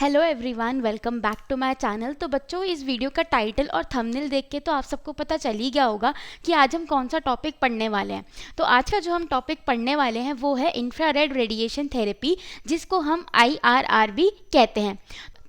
Hello everyone, welcome back to my channel. तो बच्चों, इस वीडियो का टाइटल और थंबनेल देख के तो आप सबको पता चल ही गया होगा कि आज हम कौन सा टॉपिक पढ़ने वाले हैं। तो आज का जो हम टॉपिक पढ़ने वाले हैं वो है इंफ्रारेड रेडिएशन थेरेपी, जिसको हम IRR भी कहते हैं।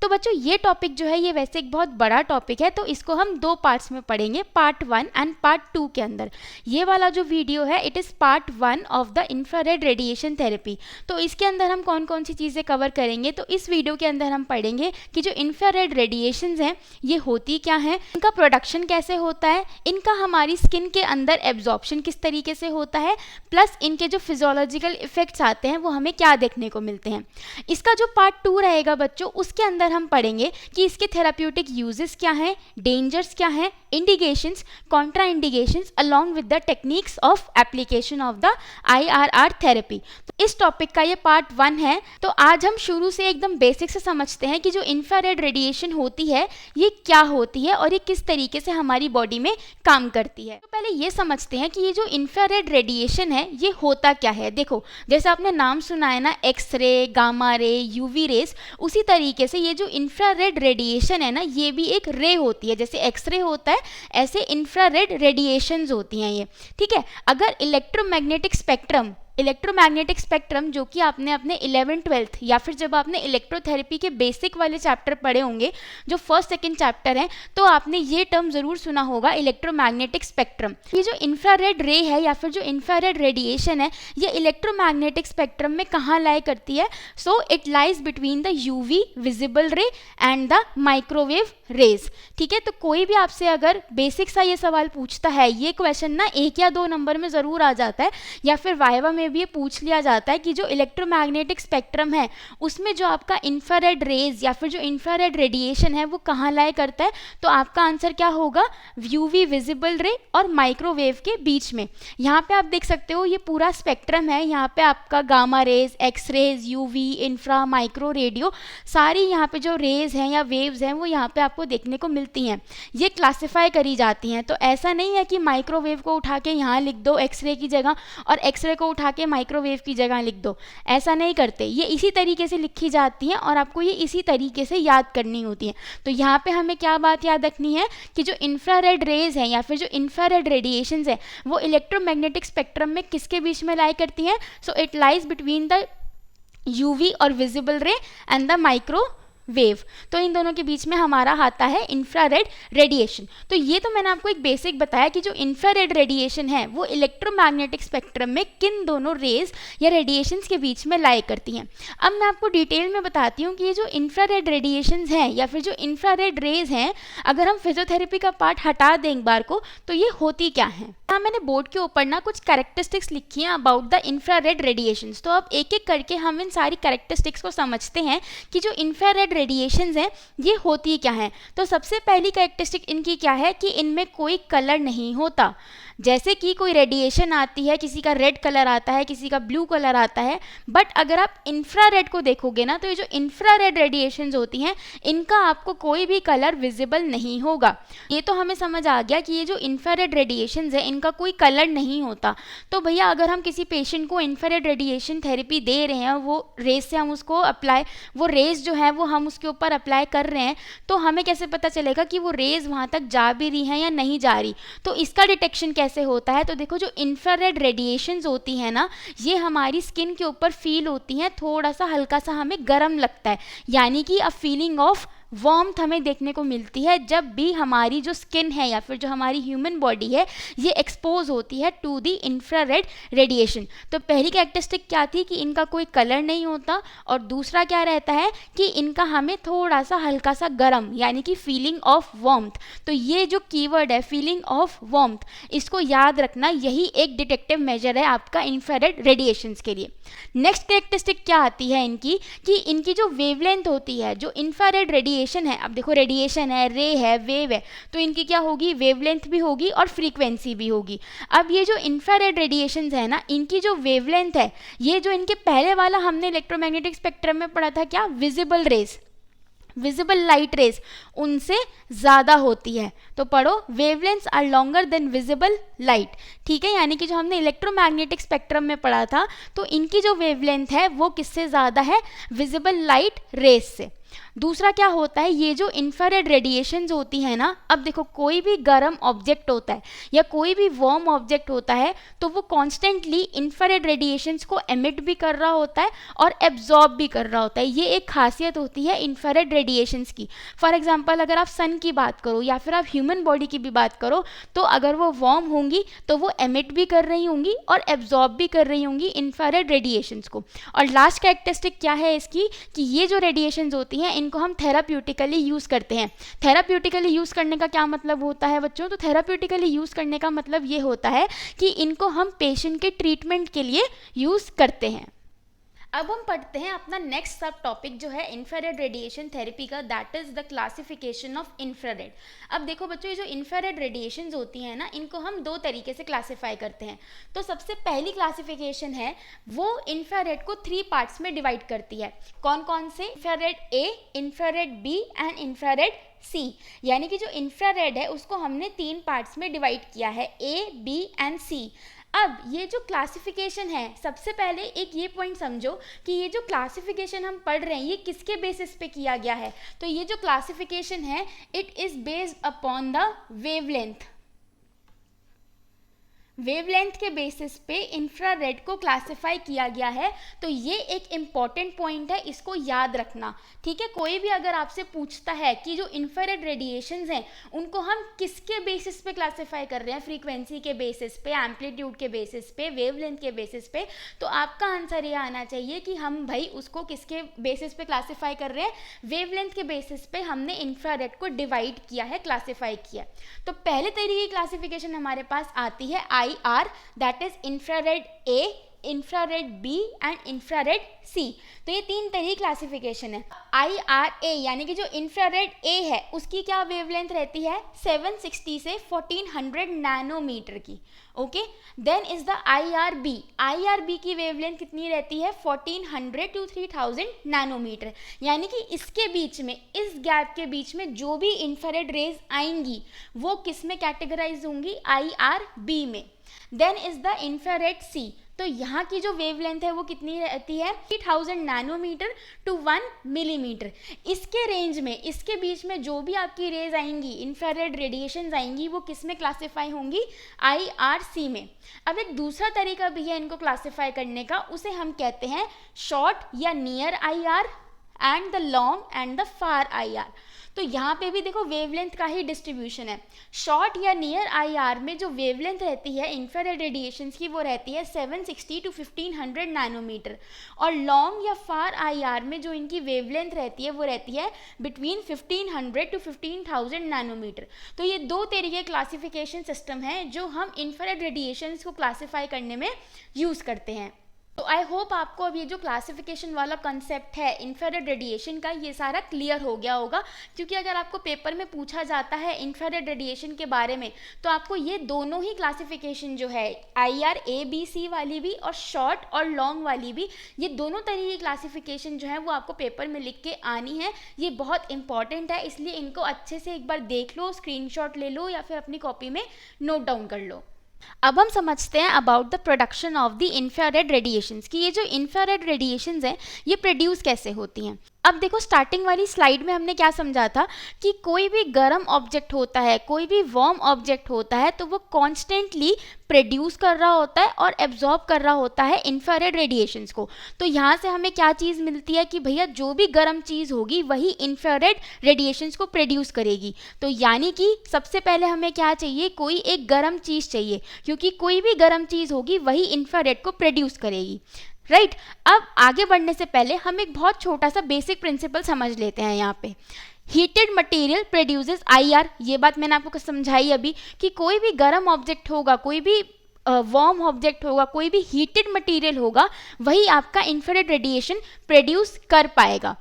तो बच्चों, ये टॉपिक जो है ये वैसे एक बहुत बड़ा टॉपिक है, तो इसको हम दो पार्ट्स में पढ़ेंगे, पार्ट 1 एंड पार्ट 2 के अंदर। ये वाला जो वीडियो है it is part 1 of the infrared radiation therapy. तो इसके अंदर हम कौन कौन सी चीज़ें कवर करेंगे, तो इस वीडियो के अंदर हम पढ़ेंगे कि जो इंफ्रारेड रेडिएशंस हैं ये होती क्या हैं, इनका प्रोडक्शन कैसे होता है, इनका हमारी स्किन के अंदर एब्जॉर्प्शन किस तरीके से होता है, प्लस इनके जो फिजियोलॉजिकल इफेक्ट्स आते हैं वो हमें क्या देखने को मिलते हैं। इसका जो पार्ट 2 रहेगा बच्चों, उसके अंदर हम पढ़ेंगे कि इसके थेराप्यूटिक यूजेस क्या हैं, डेंजर्स क्या हैं, indications, Contra indications along with the techniques of application of the IRR therapy. तो इस टॉपिक का ये पार्ट 1 है। तो आज हम शुरू से एकदम बेसिक से समझते हैं कि जो इंफ्रारेड रेडिएशन होती है ये क्या होती है और ये किस तरीके से हमारी बॉडी में काम करती है। तो पहले ये समझते हैं कि ये जो इंफ्रारेड रेडिएशन है ये होता क्या है। देखो, जैसे आपने नाम सुना है ना, X ray, gamma ray, UV rays, उसी तरीके से ये जो इंफ्रारेड रेडिएशन है ना ये भी एक रे होती है। जैसे एक्सरे होता है ऐसे इंफ्रारेड रेडिएशंस होती हैं ये, ठीक है। अगर इलेक्ट्रोमैग्नेटिक स्पेक्ट्रम जो कि आपने अपने 11th-12th या फिर जब आपने इलेक्ट्रोथेरेपी के बेसिक वाले चैप्टर पढ़े होंगे, जो फर्स्ट सेकंड चैप्टर हैं, तो आपने ये टर्म ज़रूर सुना होगा, इलेक्ट्रोमैग्नेटिक स्पेक्ट्रम। ये जो इंफ्रारेड रे है या फिर जो इंफ्रारेड रेडिएशन है ये इलेक्ट्रोमैग्नेटिक स्पेक्ट्रम में कहाँ लाई करती है। So it lies between the UV visible रे एंड द माइक्रोवेव रेज, ठीक है। तो कोई भी आपसे अगर बेसिक सा ये सवाल पूछता है, ये क्वेश्चन ना 1 या 2 नंबर में ज़रूर आ जाता है, या फिर वाइवा में भी ये पूछ लिया जाता है कि जो इलेक्ट्रोमैग्नेटिक स्पेक्ट्रम है उसमें जो आपका इंफ्रारेड रेज या फिर जो इंफ्रारेड रेडिएशन है वो कहाँ लाई करता है, तो आपका आंसर क्या होगा, UV विजिबल रे और माइक्रोवेव के बीच में। यहाँ पे आप देख सकते हो ये पूरा स्पेक्ट्रम है, यहाँ पे आपका gamma rays, X rays, UV, infra, micro, radio, सारी यहाँ पे जो रेज हैं या वेव्स हैं वो यहाँ पे आपको देखने को मिलती हैं। ये क्लासिफाई करी जाती हैं। तो ऐसा नहीं है कि माइक्रोवेव को उठा के यहाँ लिख दो एक्सरे की जगह और एक्सरे को उठा के माइक्रोवेव की जगह लिख दो, ऐसा नहीं करते। ये इसी तरीके से लिखी जाती हैं और आपको ये इसी तरीके से याद करनी होती है। तो यहाँ पे हमें क्या बात याद रखनी है कि जो इंफ्रारेड रेज हैं या फिर जो इंफ्रारेड रेडिएशंस है वो इलेक्ट्रोमैग्नेटिक स्पेक्ट्रम में किसके बीच में लाई करती हैं। So it lies between the UV और विजिबल रे एंड द माइक्रो वेव। तो इन दोनों के बीच में हमारा आता है इंफ्रारेड रेडिएशन। तो ये तो मैंने आपको एक बेसिक बताया कि जो इंफ्रारेड रेडिएशन है वो इलेक्ट्रोमैग्नेटिक स्पेक्ट्रम में किन दोनों रेज या रेडिएशंस के बीच में लाई करती हैं। अब मैं आपको डिटेल में बताती हूँ कि ये जो इंफ्रारेड रेडिएशंस हैं या फिर जो इंफ्रारेड रेज हैं, अगर हम फिजियोथेरेपी का पार्ट हटा दें एक बार को, तो ये होती क्या है। हाँ, मैंने बोर्ड के ऊपर ना कुछ कैरेक्टरिस्टिक्स लिखी हैं अबाउट द इंफ्रारेड रेडिएशंस। तो अब एक एक करके हम इन सारी कैरेक्टरिस्टिक्स को समझते हैं कि जो इंफ्रारेड रेडिएशंस हैं ये होती क्या हैं। तो सबसे पहली कैरेक्टरिस्टिक इनकी क्या है कि इनमें कोई कलर नहीं होता। जैसे कि कोई रेडिएशन आती है, किसी का रेड कलर आता है, किसी का ब्लू कलर आता है, बट अगर आप इंफ्रारेड को देखोगे ना तो ये जो इंफ्रारेड रेडिएशंस होती हैं इनका आपको कोई भी कलर विजिबल नहीं होगा। ये तो हमें समझ आ गया कि ये जो इंफ्रारेड रेडिएशंस है इनका कोई कलर नहीं होता। तो भैया अगर हम किसी पेशेंट को इंफ्रारेड रेडिएशन थेरेपी दे रहे हैं, वो रेज से हम उसको वो रेज जो है वो हम उसके ऊपर अप्लाई कर रहे हैं, तो हमें कैसे पता चलेगा कि वो रेज वहाँ तक जा भी रही हैं या नहीं जा रही। तो इसका डिटेक्शन कैसे होता है, तो देखो जो इंफ्रारेड रेडिएशंस होती हैं ना ये हमारी स्किन के ऊपर फील होती हैं, थोड़ा सा हल्का सा हमें गर्म लगता है, यानी कि अ फीलिंग ऑफ वार्मथ हमें देखने को मिलती है जब भी हमारी जो स्किन है या फिर जो हमारी ह्यूमन बॉडी है ये एक्सपोज होती है टू द इंफ्रारेड रेडिएशन। तो पहली कैरेक्टरिस्टिक क्या थी कि इनका कोई कलर नहीं होता, और दूसरा क्या रहता है कि इनका हमें थोड़ा सा हल्का सा गर्म, यानी कि फीलिंग ऑफ वार्मथ। तो ये जो कीवर्ड है फीलिंग ऑफ वार्मथ, इसको याद रखना, यही एक डिटेक्टिव मेजर है आपका इंफ्रारेड रेडिएशंस के लिए। नेक्स्ट कैरेक्टरिस्टिक क्या आती है इनकी कि इनकी जो वेवलेंथ होती है, जो इंफ्रारेड रेडिएशन है, अब देखो रेडिएशन है, रे है, वेव है, तो इनकी क्या होगी, वेवलेंथ भी होगी और फ्रीक्वेंसी भी होगी। अब ये जो इंफ्रारेड रेडिएशंस है ना इनकी जो वेवलेंथ है, ये जो इनके पहले वाला हमने इलेक्ट्रोमैग्नेटिक स्पेक्ट्रम में पढ़ा था क्या, visible rays, visible light rays, उनसे ज़्यादा होती है। तो पढ़ो, wavelengths are longer than visible light, ठीक है। यानी कि जो हमने इलेक्ट्रोमैग्नेटिक स्पेक्ट्रम में पढ़ा था तो इनकी जो वेवलेंथ है वो किससे ज़्यादा है, विजिबल लाइट रेज से। दूसरा क्या होता है, ये जो इंफ्रारेड रेडिएशंस होती है ना, अब देखो कोई भी गर्म ऑब्जेक्ट होता है या कोई भी वार्म ऑब्जेक्ट होता है तो वो कॉन्स्टेंटली इंफ्रारेड रेडिएशंस को एमिट भी कर रहा होता है और एब्जॉर्ब भी कर रहा होता है। ये एक खासियत होती है इंफ्रारेड रेडिएशंस की। फॉर एग्जांपल अगर आप सन की बात करो या फिर आप ह्यूमन बॉडी की भी बात करो, तो अगर वो वार्म होंगी तो वो एमिट भी कर रही होंगी और एब्जॉर्ब भी कर रही होंगी इंफ्रारेड रेडिएशंस को। और लास्ट कैरेक्टरिस्टिक क्या है इसकी, कि ये जो रेडिएशंस होती हैं इनको हम थेराप्यूटिकली यूज़ करते हैं। थेराप्यूटिकली यूज़ करने का क्या मतलब होता है बच्चों, तो थेराप्यूटिकली यूज़ करने का मतलब ये होता है कि इनको हम पेशेंट के ट्रीटमेंट के लिए यूज़ करते हैं। अब हम पढ़ते हैं अपना नेक्स्ट सब टॉपिक जो है इंफ्रारेड रेडिएशन थेरेपी का, that is the classification of infrared. अब देखो बच्चों, ये जो इंफ्रारेड रेडिएशंस होती हैं ना, इनको हम दो तरीके से क्लासिफाई करते हैं। तो सबसे पहली क्लासिफिकेशन है वो इंफ्रारेड को 3 पार्ट्स में डिवाइड करती है। कौन कौन से, infrared A, infrared B and infrared C. यानी कि जो इंफ्रारेड है उसको हमने 3 पार्ट्स में डिवाइड किया है, ए, बी एंड सी। अब ये जो क्लासिफिकेशन है, सबसे पहले एक ये पॉइंट समझो कि ये जो क्लासिफिकेशन हम पढ़ रहे हैं ये किसके बेसिस पे किया गया है। तो ये जो क्लासिफिकेशन है it is based upon the wavelength. Wavelength के बेसिस पे इंफ्रारेड को क्लासिफाई किया गया है। तो ये एक इम्पॉर्टेंट पॉइंट है, इसको याद रखना, ठीक है। कोई भी अगर आपसे पूछता है कि जो इंफ्रारेड रेडिएशंस हैं उनको हम किसके बेसिस पे क्लासिफाई कर रहे हैं, फ्रीक्वेंसी के बेसिस पे, एम्पलीट्यूड के बेसिस पे, वेवलेंथ के बेसिस पे, तो आपका आंसर ये आना चाहिए कि हम भाई उसको किसके बेसिस पे क्लासिफाई कर रहे हैं, वेवलेंथ के बेसिस पे हमने इंफ्रारेड को डिवाइड किया है, क्लासिफाई किया। तो पहले तरीके की क्लासिफिकेशन हमारे पास आती है IR, that is infrared A, infrared B and infrared C। तो ये 3 तरह की क्लासिफिकेशन है। IRA यानी कि जो इंफ्रारेड A है उसकी क्या वेवलेंथ रहती है, 760 से 1400 नैनोमीटर की, okay. Then is the IRB। IRB की वेवलेंथ कितनी रहती है, 1400 टू 3000 नैनोमीटर। यानी कि इसके बीच में, इस गैप के बीच में जो भी इंफ्रारेड रेज आएंगी वो किस में कैटेगराइज होंगी, IRB में। Then is the infrared C। तो यहाँ की जो वेवलेंथ है वो कितनी रहती है, 3000 नैनोमीटर टू 1 मिलीमीटर। इसके रेंज में, इसके बीच में जो भी आपकी रेज आएंगी, इंफ्रारेड रेडिएशंस आएंगी, वो किस में क्लासिफाई होंगी, IRC में। अब एक दूसरा तरीका भी है इनको क्लासिफाई करने का, उसे हम कहते हैं शॉर्ट या near IR and the long and the far IR। तो यहाँ पे भी देखो वेवलेंथ का ही डिस्ट्रीब्यूशन है। शॉर्ट या नियर IR में जो वेवलेंथ रहती है इंफ्रारेड रेडिएशंस की वो रहती है 760 टू 1500 नैनोमीटर, और लॉन्ग या फार IR में जो इनकी वेवलेंथ रहती है वो रहती है बिटवीन 1500 टू 15000 नैनोमीटर। तो ये 2 तरीके क्लासिफिकेशन सिस्टम है जो हम इंफ्रारेड रेडिएशंस को क्लासीफाई करने में यूज़ करते हैं। तो आई होप आपको अब ये जो क्लासिफिकेशन वाला कंसेप्ट है इंफ्रारेड रेडिएशन का, ये सारा क्लियर हो गया होगा। क्योंकि अगर आपको पेपर में पूछा जाता है इंफ्रारेड रेडिएशन के बारे में तो आपको ये दोनों ही क्लासिफिकेशन जो है, IRA-B-C वाली भी और शॉर्ट और लॉन्ग वाली भी, ये दोनों तरह की क्लासिफिकेशन जो है वो आपको पेपर में लिख के आनी है। ये बहुत इंपॉर्टेंट है, इसलिए इनको अच्छे से एक बार देख लो, स्क्रीनशॉट ले लो या फिर अपनी कॉपी में नोट डाउन कर लो। अब हम समझते हैं about the production of the infrared radiations, कि ये जो इंफ्रारेड रेडिएशंस हैं ये प्रोड्यूस कैसे होती हैं। अब देखो स्टार्टिंग वाली स्लाइड में हमने क्या समझा था कि कोई भी गर्म ऑब्जेक्ट होता है, कोई भी वार्म ऑब्जेक्ट होता है, तो वो कॉन्स्टेंटली प्रोड्यूस कर रहा होता है और एब्जॉर्ब कर रहा होता है इंफ्रारेड रेडिएशंस को। तो यहाँ से हमें क्या चीज़ मिलती है कि भैया जो भी गर्म चीज़ होगी वही इंफ्रारेड रेडिएशंस को प्रोड्यूस करेगी। तो यानी कि सबसे पहले हमें क्या चाहिए, कोई एक गर्म चीज़ चाहिए, क्योंकि कोई भी गर्म चीज़ होगी वही इंफ्रारेड को प्रोड्यूस करेगी, राइट। अब आगे बढ़ने से पहले हम एक बहुत छोटा सा बेसिक प्रिंसिपल समझ लेते हैं। यहाँ पे हीटेड मटेरियल प्रोड्यूसेस IR, ये बात मैंने आपको समझाई अभी कि कोई भी गर्म ऑब्जेक्ट होगा, कोई भी वार्म ऑब्जेक्ट होगा, कोई भी हीटेड मटेरियल होगा, वही आपका इंफ्रारेड रेडिएशन प्रोड्यूस कर पाएगा।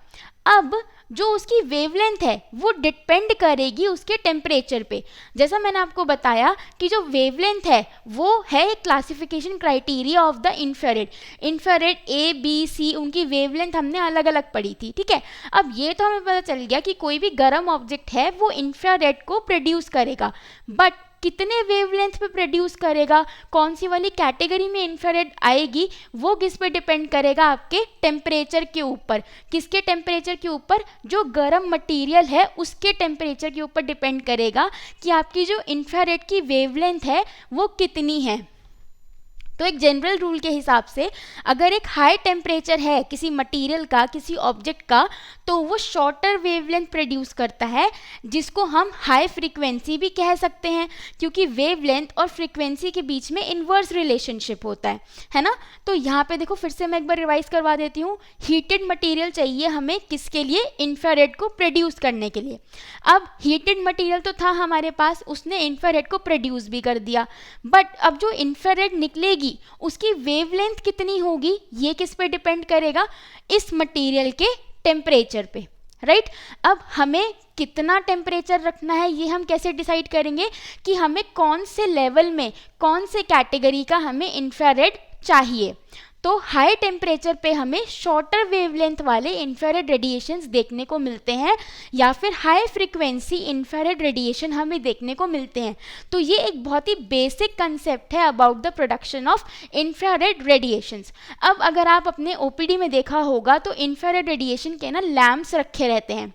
अब जो उसकी वेवलेंथ है वो डिपेंड करेगी उसके टेम्परेचर पे। जैसा मैंने आपको बताया कि जो वेवलेंथ है वो है classification criteria of the infrared. Infrared A-B-C उनकी वेवलेंथ हमने अलग अलग पढ़ी थी, ठीक है। अब ये तो हमें पता चल गया कि कोई भी गर्म ऑब्जेक्ट है वो इंफ्रारेड को प्रोड्यूस करेगा, बट कितने वेवलेंथ पे प्रोड्यूस करेगा, कौन सी वाली कैटेगरी में इंफ्रारेड आएगी, वो किस पे डिपेंड करेगा, आपके टेम्परेचर के ऊपर। किसके टेम्परेचर के ऊपर? जो गर्म मटेरियल है उसके टेम्परेचर के ऊपर डिपेंड करेगा कि आपकी जो इंफ्रारेड की वेवलेंथ है वो कितनी है। तो एक जनरल रूल के हिसाब से अगर एक हाई टेम्परेचर है किसी मटेरियल का, किसी ऑब्जेक्ट का, तो वो शॉर्टर वेवलेंथ प्रोड्यूस करता है, जिसको हम हाई फ्रीक्वेंसी भी कह सकते हैं, क्योंकि वेवलेंथ और फ्रीक्वेंसी के बीच में इन्वर्स रिलेशनशिप होता है ना। तो यहाँ पे देखो फिर से मैं एक बार रिवाइज करवा देती हूँ। हीटेड मटेरियल चाहिए हमें किसके लिए? इंफ्रारेड को प्रोड्यूस करने के लिए। अब हीटेड मटेरियल तो था हमारे पास, उसने इंफ्रारेड को प्रोड्यूस भी कर दिया, बट अब जो इंफ्रारेड निकलेगी उसकी वेवलेंथ कितनी होगी, ये किस पे डिपेंड करेगा? इस मटेरियल के टेम्परेचर पे, राइट। अब हमें कितना टेम्परेचर रखना है ये हम कैसे डिसाइड करेंगे कि हमें कौन से लेवल में, कौन से कैटेगरी का हमें इंफ्रारेड चाहिए। तो हाई टेम्परेचर पे हमें शॉर्टर वेवलेंथ वाले इंफ्रारेड रेडिएशंस देखने को मिलते हैं, या फिर हाई फ्रीक्वेंसी इंफ्रारेड रेडिएशन हमें देखने को मिलते हैं। तो ये एक बहुत ही बेसिक कंसेप्ट है about the production of infrared radiations. अब अगर आप अपने ओपीडी में देखा होगा तो इंफ्रारेड रेडिएशन के ना लैम्प्स रखे रहते हैं।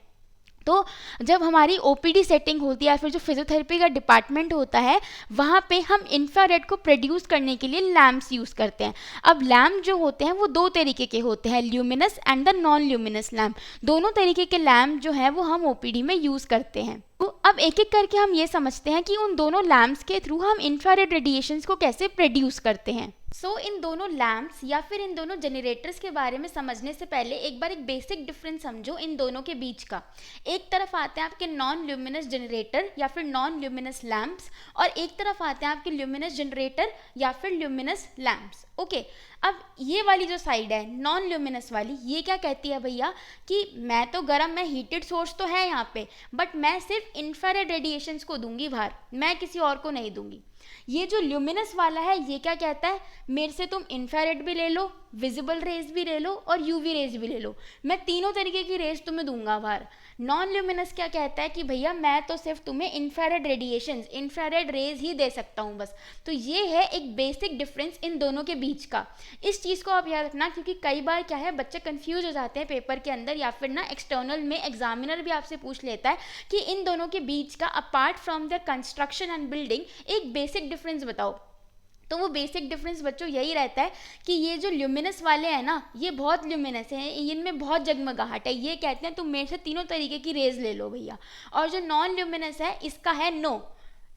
तो जब हमारी ओपीडी सेटिंग होती है या फिर जो फिजियोथेरेपी का डिपार्टमेंट होता है, वहाँ पे हम इंफ्रारेड को प्रोड्यूस करने के लिए लैम्प्स यूज़ करते हैं। अब लैम्प जो होते हैं वो दो तरीके के होते हैं, luminous and the non luminous lamp. दोनों तरीके के लैम्प जो है वो हम ओपीडी में यूज़ करते हैं। तो अब एक एक करके हम ये समझते हैं कि उन दोनों लैम्प्स के थ्रू हम इंफ्रारेड रेडिएशंस को कैसे प्रोड्यूस करते हैं। इन दोनों लैम्प्स या फिर इन दोनों जनरेटर्स के बारे में समझने से पहले एक बार एक बेसिक डिफरेंस समझो इन दोनों के बीच का। एक तरफ आते हैं आपके नॉन ल्यूमिनस जनरेटर या फिर नॉन ल्यूमिनस लैम्प्स, और एक तरफ आते हैं आपके ल्यूमिनस जनरेटर या फिर ल्यूमिनस लैम्प्स। ओके, अब ये वाली जो साइड है नॉन ल्यूमिनस वाली, ये क्या कहती है भैया कि मैं तो गर्म, मैं हीटेड सोर्स तो है यहाँ पे, बट मैं सिर्फ इंफ्रारेड रेडिएशंस को दूंगी बाहर, मैं किसी और को नहीं दूंगी। ये जो ल्यूमिनस वाला है ये क्या कहता है, मेरे से तुम इंफ्रारेड भी ले लो, विजिबल रेज भी ले लो और यूवी रेज भी ले लो, मैं तीनों तरीके की रेज तुम्हें दूंगा बाहर। नॉन ल्यूमिनस क्या कहता है कि भैया मैं तो सिर्फ तुम्हें इंफ्रारेड रेडिएशंस, इंफ्रारेड रेज ही दे सकता हूँ बस। तो ये है एक बेसिक डिफरेंस इन दोनों के बीच का। इस चीज़ को आप याद रखना, क्योंकि कई बार क्या है बच्चे कंफ्यूज हो जाते हैं पेपर के अंदर, या फिर ना एक्सटर्नल में एग्जामिनर भी आपसे पूछ लेता है कि इन दोनों के बीच का apart from the construction and building एक बेसिक डिफरेंस बताओ। तो वो बेसिक डिफरेंस बच्चों यही रहता है कि ये जो ल्यूमिनस वाले हैं ना, ये बहुत ल्यूमिनस हैं, इनमें बहुत जगमगाहट है, ये कहते हैं तुम मेरे से तीनों तरीके की रेज ले लो भैया। और जो नॉन ल्यूमिनस है इसका है नो,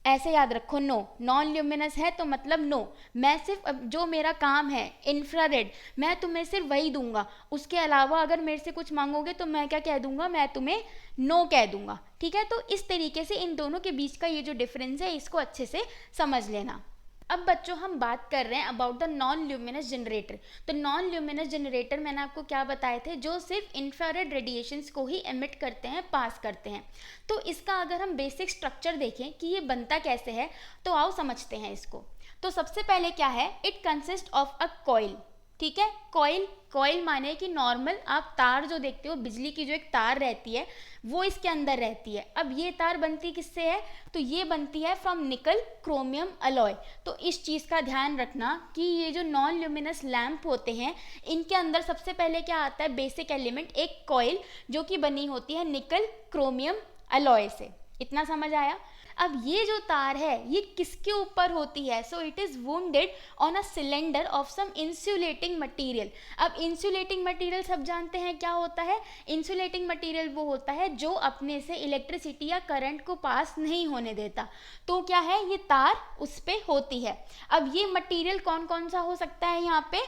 ऐसे याद रखो, नो। नॉन ल्यूमिनस है तो मतलब नो, मैं सिर्फ जो मेरा काम है इंफ्रारेड, मैं तुम्हें सिर्फ वही दूंगा, उसके अलावा अगर मेरे से कुछ मांगोगे तो मैं क्या कह दूंगा, मैं तुम्हें नो कह दूंगा। ठीक है, तो इस तरीके से इन दोनों के बीच का ये जो डिफरेंस है इसको अच्छे से समझ लेना। अब बच्चों हम बात कर रहे हैं about the non luminous generator. तो नॉन ल्यूमिनस जनरेटर मैंने आपको क्या बताए थे, जो सिर्फ इंफ्रारेड रेडिएशंस को ही एमिट करते हैं, पास करते हैं। तो इसका अगर हम बेसिक स्ट्रक्चर देखें कि ये बनता कैसे है, तो आओ समझते हैं इसको। तो सबसे पहले क्या है, it consist of a coil. ठीक है, कॉइल, कॉइल माने कि नॉर्मल आप तार जो देखते हो, बिजली की जो एक तार रहती है वो इसके अंदर रहती है। अब ये तार बनती किससे है, तो ये बनती है फ्रॉम निकल क्रोमियम अलॉय। तो इस चीज़ का ध्यान रखना कि ये जो नॉन ल्यूमिनस लैम्प होते हैं इनके अंदर सबसे पहले क्या आता है, बेसिक एलिमेंट एक कॉइल, जो कि बनी होती है निकल क्रोमियम अलॉय से। इतना समझ आया। अब ये जो तार है ये किसके ऊपर होती है, so it is wounded on a cylinder of some insulating material. अब इंसुलेटिंग मटेरियल सब जानते हैं क्या होता है, इंसुलेटिंग मटेरियल वो होता है जो अपने से इलेक्ट्रिसिटी या करंट को पास नहीं होने देता। तो क्या है, ये तार उस पे होती है। अब ये मटेरियल कौन कौन सा हो सकता है यहाँ पे,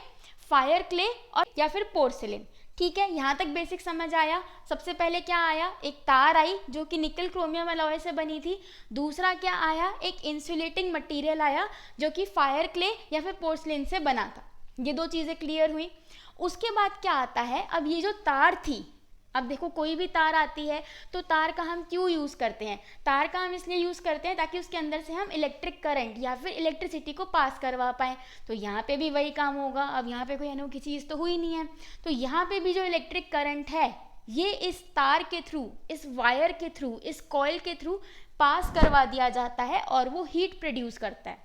फायर क्ले और या फिर पोर्सिलिन। ठीक है, यहाँ तक बेसिक समझ आया। सबसे पहले क्या आया, एक तार आई जो कि निकल क्रोमियम अलॉय से बनी थी। दूसरा क्या आया, एक इंसुलेटिंग मटेरियल आया जो कि फायर क्ले या फिर पोर्सिलिन से बना था। ये दो चीज़ें क्लियर हुई। उसके बाद क्या आता है, अब ये जो तार थी, अब देखो कोई भी तार आती है तो तार का हम क्यों यूज़ करते हैं, तार का हम इसलिए यूज़ करते हैं ताकि उसके अंदर से हम इलेक्ट्रिक करंट या फिर इलेक्ट्रिसिटी को पास करवा पाएँ। तो यहाँ पे भी वही काम होगा। अब यहाँ पे कोई अनोखी चीज़ तो हुई नहीं है, तो यहाँ पे भी जो इलेक्ट्रिक करंट है ये इस तार के थ्रू, इस वायर के थ्रू, इस कॉइल के थ्रू पास करवा दिया जाता है और वो हीट प्रोड्यूस करता है।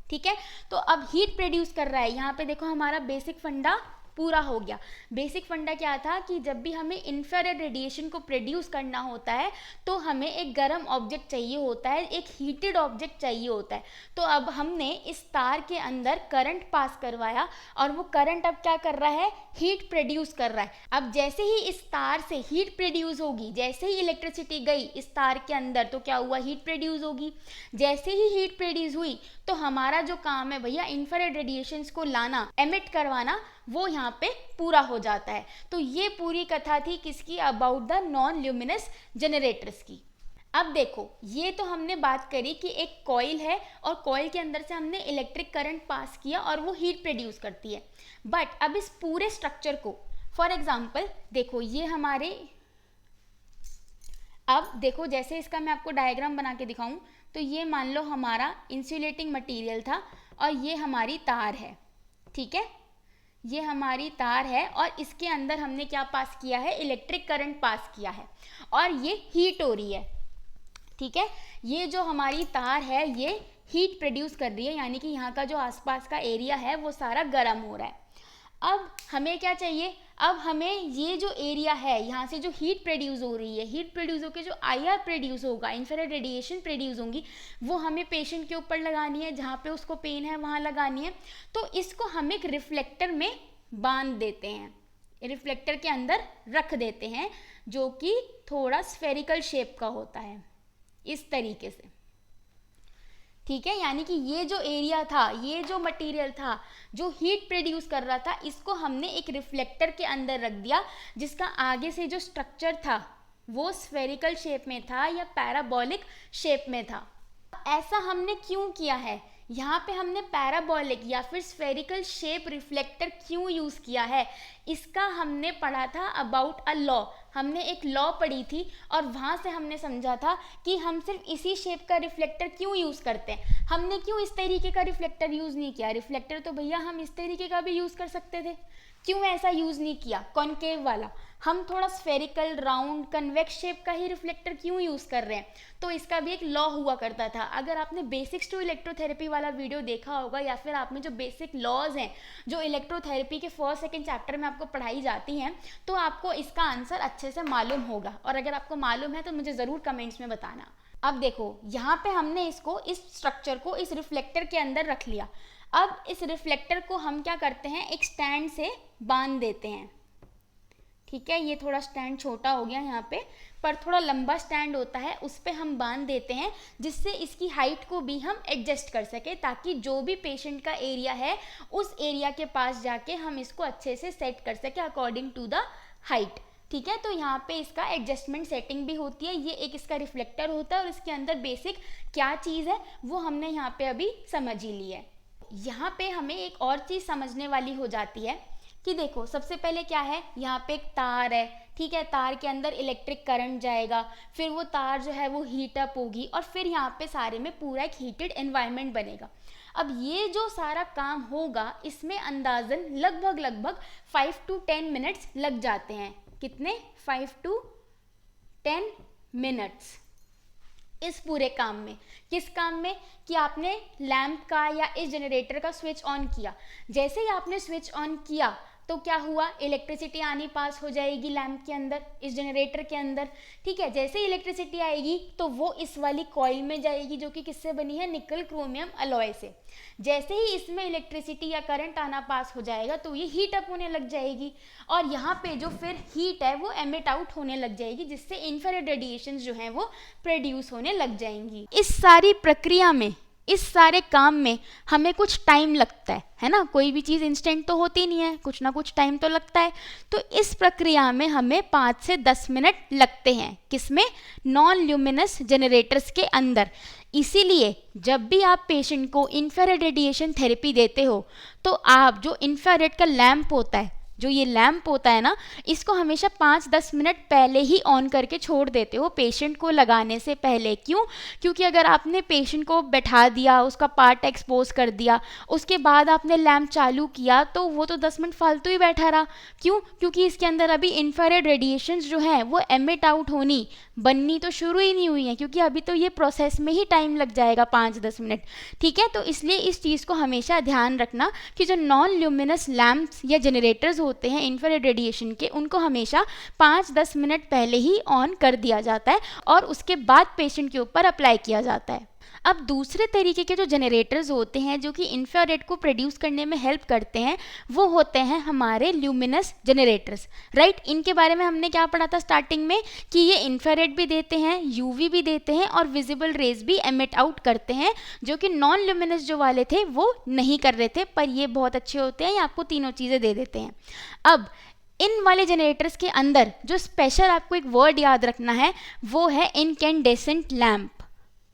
ठीक है, तो अब हीट प्रोड्यूस कर रहा है, यहाँ पे देखो हमारा बेसिक फंडा पूरा हो गया। बेसिक फंडा क्या था कि जब भी हमें इंफ्रारेड रेडिएशन को प्रोड्यूस करना होता है तो हमें एक गर्म ऑब्जेक्ट चाहिए होता है, एक हीटेड ऑब्जेक्ट चाहिए होता है। तो अब हमने इस तार के अंदर करंट पास करवाया और वो करंट अब क्या कर रहा है, हीट प्रोड्यूस कर रहा है। अब जैसे ही इस तार से हीट प्रोड्यूस होगी, जैसे ही इलेक्ट्रिसिटी गई इस तार के अंदर तो क्या हुआ, हीट प्रोड्यूस होगी। जैसे ही हीट प्रोड्यूस हुई तो हमारा जो काम है भैया इंफ्रारेड रेडिएशंस को लाना, एमिट करवाना, वो यहाँ पे पूरा हो जाता है। तो ये पूरी कथा थी किसकी, about the non luminous generators की। अब देखो ये तो हमने बात करी कि एक कॉइल है और कॉइल के अंदर से हमने इलेक्ट्रिक करंट पास किया और वो हीट प्रोड्यूस करती है। बट अब इस पूरे स्ट्रक्चर को फॉर एग्जांपल देखो, ये हमारे, अब देखो जैसे इसका मैं आपको डायग्राम बना के दिखाऊं तो ये मान लो हमारा इंसुलेटिंग मटेरियल था और ये हमारी तार है। ठीक है, ये हमारी तार है और इसके अंदर हमने क्या पास किया है, इलेक्ट्रिक करंट पास किया है और ये हीट हो रही है। ठीक है, ये जो हमारी तार है ये हीट प्रोड्यूस कर रही है, यानी कि यहाँ का जो आसपास का एरिया है वो सारा गर्म हो रहा है। अब हमें क्या चाहिए, अब हमें ये जो एरिया है यहाँ से जो हीट प्रोड्यूस हो रही है, हीट प्रोड्यूस होकर जो आईआर प्रोड्यूस होगा, इंफ्रारेड रेडिएशन प्रोड्यूस होंगी, वो हमें पेशेंट के ऊपर लगानी है, जहाँ पे उसको पेन है वहाँ लगानी है। तो इसको हम एक रिफ्लेक्टर में बांध देते हैं, रिफ्लेक्टर के अंदर रख देते हैं, जो कि थोड़ा स्फेरिकल शेप का होता है इस तरीके से। ठीक है, यानी कि ये जो एरिया था, ये जो मटेरियल था जो हीट प्रोड्यूस कर रहा था, इसको हमने एक रिफ्लेक्टर के अंदर रख दिया, जिसका आगे से जो स्ट्रक्चर था वो स्फेरिकल शेप में था या पैराबोलिक शेप में था। ऐसा हमने क्यों किया है, यहाँ पे हमने पैराबोलिक या फिर स्फेरिकल शेप रिफ्लेक्टर क्यों यूज़ किया है, इसका हमने पढ़ा था अबाउट अ लॉ। हमने एक लॉ पढ़ी थी और वहाँ से हमने समझा था कि हम सिर्फ इसी शेप का रिफ्लेक्टर क्यों यूज़ करते हैं। हमने क्यों इस तरीके का रिफ्लेक्टर यूज़ नहीं किया, रिफ्लेक्टर तो भैया हम इस तरीके का भी यूज़ कर सकते थे, क्यों ऐसा यूज़ नहीं किया कॉनकेव वाला, हम थोड़ा स्फेरिकल राउंड कन्वेक्स शेप का ही रिफ्लेक्टर क्यों यूज़ कर रहे हैं। तो इसका भी एक लॉ हुआ करता था। अगर आपने बेसिक्स टू इलेक्ट्रोथेरेपी वाला वीडियो देखा होगा या फिर आपने जो बेसिक लॉज हैं जो इलेक्ट्रोथेरेपी के फर्स्ट सेकंड चैप्टर में आपको पढ़ाई जाती हैं, तो आपको इसका आंसर अच्छे से मालूम होगा, और अगर आपको मालूम है तो मुझे ज़रूर कमेंट्स में बताना। अब देखो यहाँ पे हमने इसको, इस स्ट्रक्चर को इस रिफ्लेक्टर के अंदर रख लिया। अब इस रिफ्लेक्टर को हम क्या करते हैं, एक स्टैंड से बांध देते हैं। ठीक है, ये थोड़ा स्टैंड छोटा हो गया यहाँ पे, पर थोड़ा लंबा स्टैंड होता है, उस पे हम बांध देते हैं, जिससे इसकी हाइट को भी हम एडजस्ट कर सके, ताकि जो भी पेशेंट का एरिया है उस एरिया के पास जाके हम इसको अच्छे से सेट कर सके अकॉर्डिंग टू द हाइट। ठीक है, तो यहाँ पे इसका एडजस्टमेंट सेटिंग भी होती है। ये एक इसका रिफ्लेक्टर होता है और इसके अंदर बेसिक क्या चीज़ है वो हमने यहाँ पे अभी समझ ही ली है। यहाँ पे हमें एक और चीज़ समझने वाली हो जाती है कि देखो सबसे पहले क्या है, यहाँ पे एक तार है। ठीक है, तार के अंदर इलेक्ट्रिक करंट जाएगा, फिर वो तार जो है वो हीट अप होगी और फिर यहाँ पे सारे में पूरा एक हीटेड एनवायरनमेंट बनेगा। अब ये जो सारा काम होगा इसमें अंदाजन लगभग 5 to 10 मिनट्स लग जाते हैं। कितने, 5 to 10 मिनट्स इस पूरे काम में। किस काम में, कि आपने लैंप का या इस जनरेटर का स्विच ऑन किया, जैसे ही आपने स्विच ऑन किया तो क्या हुआ, इलेक्ट्रिसिटी आनी पास हो जाएगी लैंप के अंदर, इस जनरेटर के अंदर। ठीक है, जैसे ही इलेक्ट्रिसिटी आएगी तो वो इस वाली कॉइल में जाएगी, जो कि किससे बनी है, निकल क्रोमियम अलॉय से। जैसे ही इसमें इलेक्ट्रिसिटी या करंट आना पास हो जाएगा तो ये हीट अप होने लग जाएगी और यहाँ पे जो फिर हीट है वो एमिट आउट होने लग जाएगी, जिससे इंफ्रारेड रेडिएशंस जो हैं वो प्रोड्यूस होने लग जाएंगी। इस सारी प्रक्रिया में, इस सारे काम में हमें कुछ टाइम लगता है ना, कोई भी चीज़ इंस्टेंट तो होती नहीं है, कुछ ना कुछ टाइम तो लगता है। तो इस प्रक्रिया में हमें 5 से 10 मिनट लगते हैं, किसमें, नॉन ल्यूमिनस जनरेटर्स के अंदर। इसीलिए जब भी आप पेशेंट को इंफ्रारेड रेडिएशन थेरेपी देते हो तो आप जो इंफ्रारेड का लैंप होता है जो ये लैंप होता है ना, इसको हमेशा 5-10 मिनट पहले ही ऑन करके छोड़ देते हो पेशेंट को लगाने से पहले। क्यों? क्योंकि अगर आपने पेशेंट को बैठा दिया, उसका पार्ट एक्सपोज कर दिया, उसके बाद आपने लैंप चालू किया, तो वो तो 10 मिनट फालतू ही बैठा रहा। क्यों? क्योंकि इसके अंदर अभी इंफ्रारेड रेडिएशंस जो हैं वो एमिट आउट बननी तो शुरू ही नहीं हुई है, क्योंकि अभी तो ये प्रोसेस में ही टाइम लग जाएगा 5-10 मिनट। ठीक है, तो इसलिए इस चीज़ को हमेशा ध्यान रखना कि जो नॉन ल्यूमिनस लैंप्स या जनरेटर्स होते हैं इंफ्रारेड रेडिएशन के, उनको हमेशा 5-10 मिनट पहले ही ऑन कर दिया जाता है और उसके बाद पेशेंट के ऊपर अप्लाई किया जाता है। अब दूसरे तरीके के जो जनरेटर्स होते हैं जो कि इंफ्रारेड को प्रोड्यूस करने में हेल्प करते हैं, वो होते हैं हमारे ल्यूमिनस जनरेटर्स, राइट। इनके बारे में हमने क्या पढ़ा था स्टार्टिंग में कि ये इंफ्रारेड भी देते हैं, यूवी भी देते हैं और विजिबल रेज भी एमिट आउट करते हैं, जो कि नॉन ल्यूमिनस जो वाले थे वो नहीं कर रहे थे, पर ये बहुत अच्छे होते हैं, ये आपको तीनों चीज़ें दे देते हैं। अब इन वाले जनरेटर्स के अंदर जो स्पेशल आपको एक वर्ड याद रखना है वो है इनकैंडेसेंट लैंप।